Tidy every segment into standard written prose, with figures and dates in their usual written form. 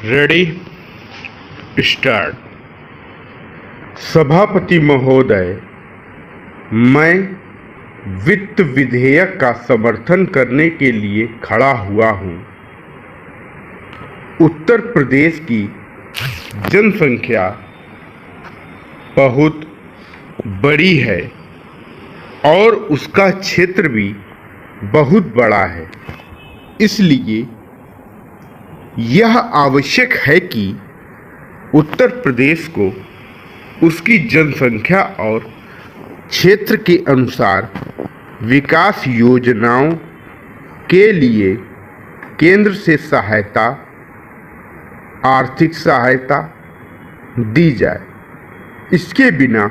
Ready start. सभापति महोदय, मैं वित्त विधेयक का समर्थन करने के लिए खड़ा हुआ हूं। उत्तर प्रदेश की जनसंख्या बहुत बड़ी है और उसका क्षेत्र भी बहुत बड़ा है। इसलिए यह आवश्यक है कि उत्तर प्रदेश को उसकी जनसंख्या और क्षेत्र के अनुसार विकास योजनाओं के लिए केंद्र से सहायता, आर्थिक सहायता दी जाए। इसके बिना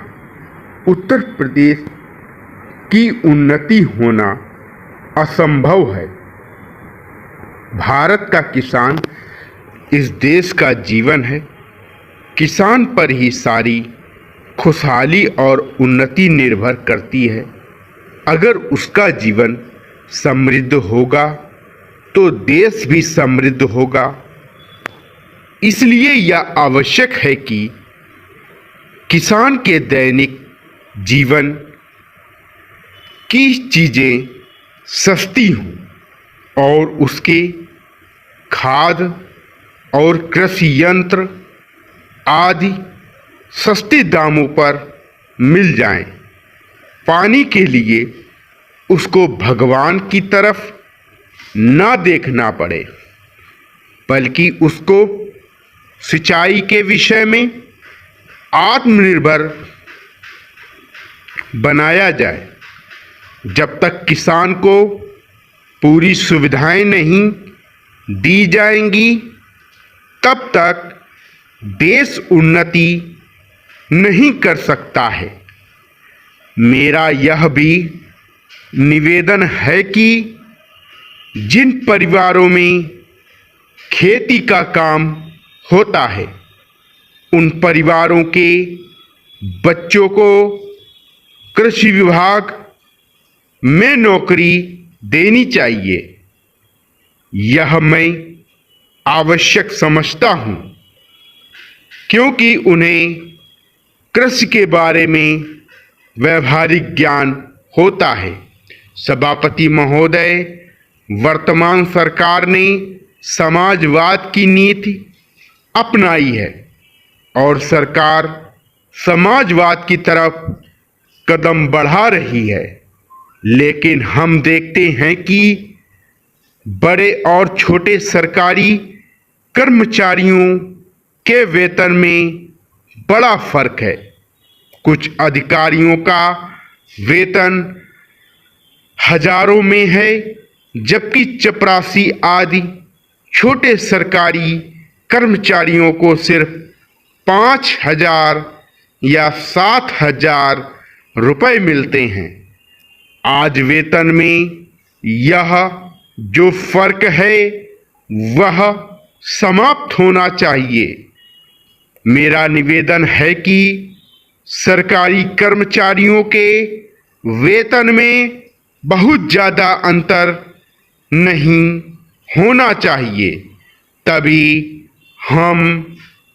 उत्तर प्रदेश की उन्नति होना असंभव है। भारत का किसान इस देश का जीवन है। किसान पर ही सारी खुशहाली और उन्नति निर्भर करती है। अगर उसका जीवन समृद्ध होगा तो देश भी समृद्ध होगा। इसलिए यह आवश्यक है कि किसान के दैनिक जीवन की चीज़ें सस्ती हों और उसके खाद और कृषि यंत्र आदि सस्ते दामों पर मिल जाएं। पानी के लिए उसको भगवान की तरफ ना देखना पड़े, बल्कि उसको सिंचाई के विषय में आत्मनिर्भर बनाया जाए। जब तक किसान को पूरी सुविधाएं नहीं दी जाएंगी, तब तक देश उन्नति नहीं कर सकता है। मेरा यह भी निवेदन है कि जिन परिवारों में खेती का काम होता है, उन परिवारों के बच्चों को कृषि विभाग में नौकरी देनी चाहिए। यह मैं आवश्यक समझता हूँ, क्योंकि उन्हें कृषि के बारे में व्यावहारिक ज्ञान होता है। सभापति महोदय, वर्तमान सरकार ने समाजवाद की नीति अपनाई है और सरकार समाजवाद की तरफ कदम बढ़ा रही है। लेकिन हम देखते हैं कि बड़े और छोटे सरकारी कर्मचारियों के वेतन में बड़ा फर्क है। कुछ अधिकारियों का वेतन हजारों में है, जबकि चपरासी आदि छोटे सरकारी कर्मचारियों को सिर्फ 5,000 या 7,000 रुपये मिलते हैं। आज वेतन में यह जो फर्क है वह समाप्त होना चाहिए। मेरा निवेदन है कि सरकारी कर्मचारियों के वेतन में बहुत ज़्यादा अंतर नहीं होना चाहिए। तभी हम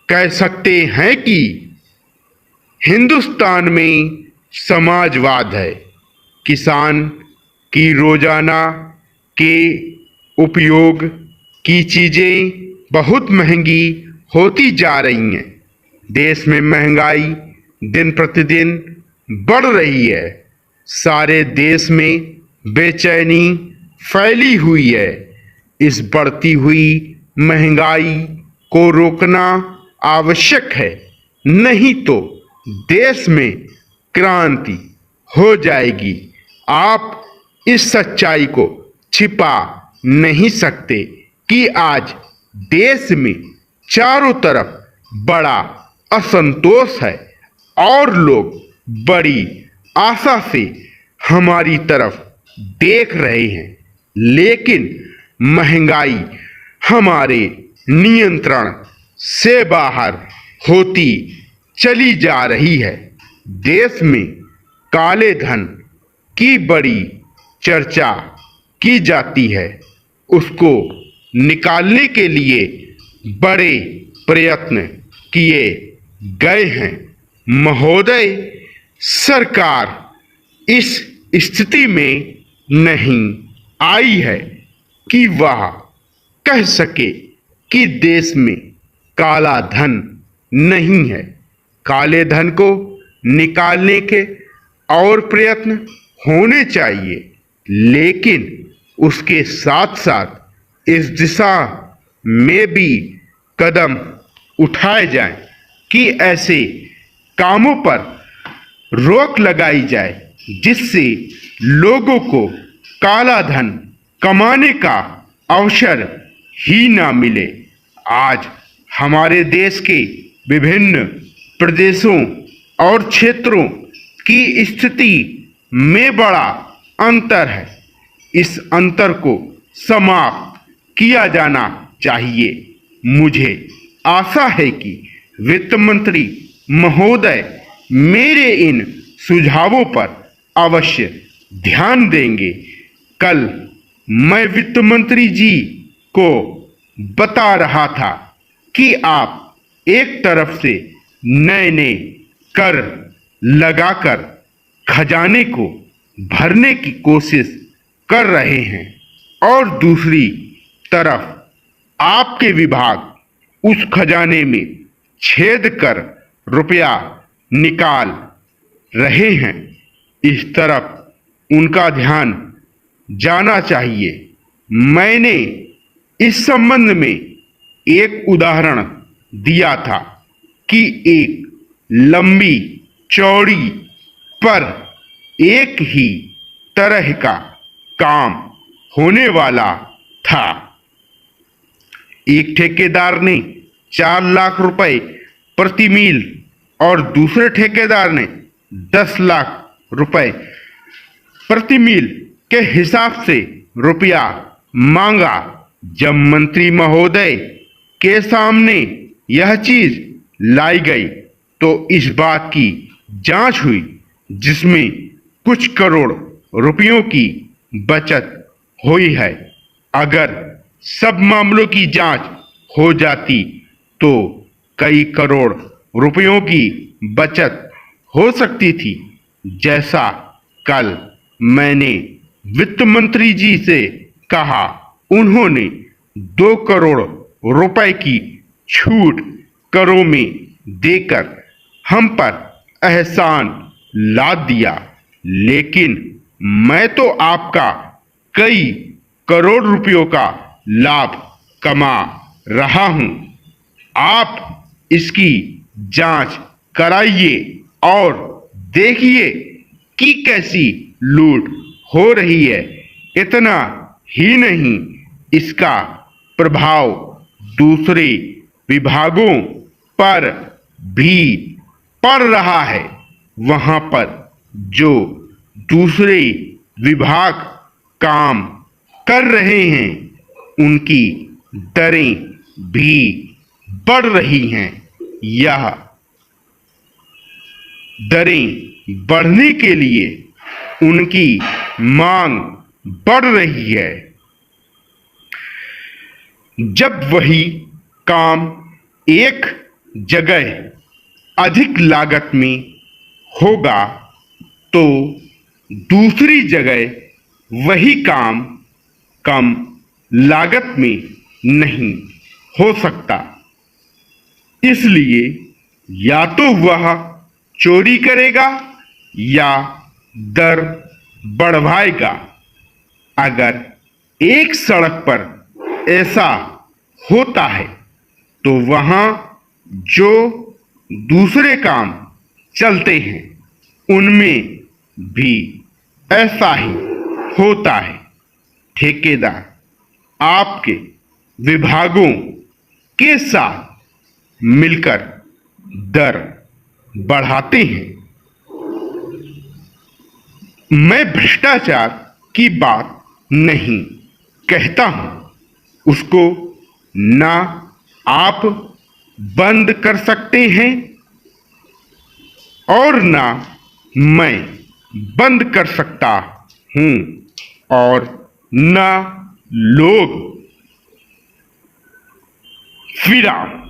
कह सकते हैं कि हिंदुस्तान में समाजवाद है। किसान की रोजाना के उपयोग की चीज़ें बहुत महंगी होती जा रही हैं। देश में महंगाई दिन प्रतिदिन बढ़ रही है। सारे देश में बेचैनी फैली हुई है। इस बढ़ती हुई महंगाई को रोकना आवश्यक है, नहीं तो देश में क्रांति हो जाएगी। आप इस सच्चाई को छिपा नहीं सकते कि आज देश में चारों तरफ बड़ा असंतोष है और लोग बड़ी आशा से हमारी तरफ देख रहे हैं। लेकिन महंगाई हमारे नियंत्रण से बाहर होती चली जा रही है। देश में काले धन की बड़ी चर्चा की जाती है। उसको निकालने के लिए बड़े प्रयत्न किए गए हैं। महोदय, सरकार इस स्थिति में नहीं आई है कि वह कह सके कि देश में काला धन नहीं है। काले धन को निकालने के और प्रयत्न होने चाहिए, लेकिन उसके साथ साथ इस दिशा में भी कदम उठाए जाएं कि ऐसे कामों पर रोक लगाई जाए जिससे लोगों को काला धन कमाने का अवसर ही ना मिले। आज हमारे देश के विभिन्न प्रदेशों और क्षेत्रों की स्थिति में बड़ा अंतर है। इस अंतर को समाप्त किया जाना चाहिए। मुझे आशा है कि वित्त मंत्री महोदय मेरे इन सुझावों पर अवश्य ध्यान देंगे। कल मैं वित्त मंत्री जी को बता रहा था कि आप एक तरफ से नए नए कर लगाकर खजाने को भरने की कोशिश कर रहे हैं और दूसरी तरफ आपके विभाग उस खजाने में छेद कर रुपया निकाल रहे हैं। इस तरफ उनका ध्यान जाना चाहिए। मैंने इस संबंध में एक उदाहरण दिया था कि एक लंबी चौड़ी पर एक ही तरह का काम होने वाला था। एक ठेकेदार ने 4 लाख रुपए प्रति मील और दूसरे ठेकेदार ने 10 लाख रुपए प्रति मील के हिसाब से रुपया मांगा। जब मंत्री महोदय के सामने यह चीज लाई गई तो इस बात की जांच हुई जिसमें कुछ करोड़ रुपयों की बचत हुई है। अगर सब मामलों की जांच हो जाती तो कई करोड़ रुपयों की बचत हो सकती थी। जैसा कल मैंने वित्त मंत्री जी से कहा, उन्होंने 2 करोड़ रुपए की छूट करों में देकर हम पर एहसान लाद दिया, लेकिन मैं तो आपका कई करोड़ रुपयों का लाभ कमा रहा हूं। आप इसकी जांच कराइए और देखिए कि कैसी लूट हो रही है। इतना ही नहीं, इसका प्रभाव दूसरे विभागों पर भी पड़ रहा है। वहां पर जो दूसरे विभाग काम कर रहे हैं उनकी दरें भी बढ़ रही हैं। यह दरें बढ़ने के लिए उनकी मांग बढ़ रही है। जब वही काम एक जगह अधिक लागत में होगा तो दूसरी जगह वही काम कम लागत में नहीं हो सकता। इसलिए या तो वह चोरी करेगा या दर बढ़वाएगा। अगर एक सड़क पर ऐसा होता है तो वहां जो दूसरे काम चलते हैं उनमें भी ऐसा ही होता है। ठेकेदार आपके विभागों के साथ मिलकर दर बढ़ाते हैं। मैं भ्रष्टाचार की बात नहीं कहता हूं, उसको ना आप बंद कर सकते हैं और ना मैं बंद कर सकता हूं और ना लोग विराम।